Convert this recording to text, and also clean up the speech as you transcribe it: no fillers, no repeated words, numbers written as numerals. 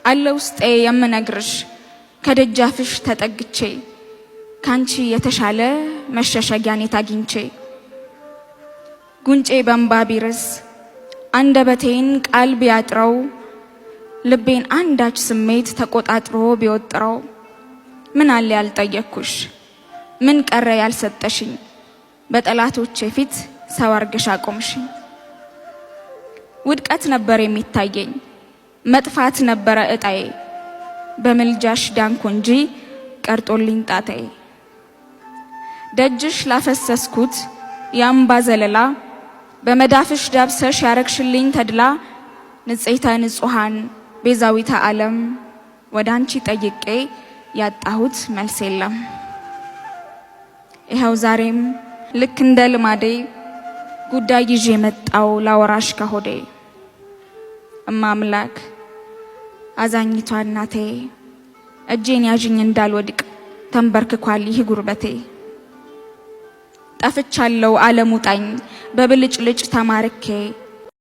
አለ ውስጤ የምነግርሽ ከደጃፍሽ ተጠግቼ ካንቺ የተሻለ መሸሸጊያን የታግኝቼ ጉንጬ በእንባ ቢርስ አንደበቴን ቃል ቢያጥረው ልቤን አንዳች ስሜት ተቆጣጥሮ ቢወጥረው ምን አለ ያልጠየቅኩሽ ምን ቀረ ያልሰጠሽኝ በጠላቶቼ ፊት ሰው አርገሽ አቆምሽኝ። ውድቀት ነበር የሚታየኝ መጥፋት ነበረ እጣዬ በምልጃሽ ዳንኩ እንጂ ቀርጦልኝ ጣታዬ። ደጅሽ ላፈሰስኩት የአምባ ዘለላ በመዳፍሽ ዳብሰሽ ያረግሽልኝ ተድላ ንጽሕተ ንጹሃን ቤዛዊተ ዓለም ወዳንቺ ጠይቄ ያጣሁት መልስ የለም። ይኸው ዛሬም ልክ እንደ ልማዴ ጉዳይ ይዤ መጣው ላወራሽ ከሆዴ። እማምላክ አዛኝቷ እናቴ እጄን ያዥኝ እንዳልወድቅ ተንበርክኳል ይህ ጉርበቴ። ጠፍቻለሁ ዓለም ውጣኝ በብልጭልጭ ተማርኬ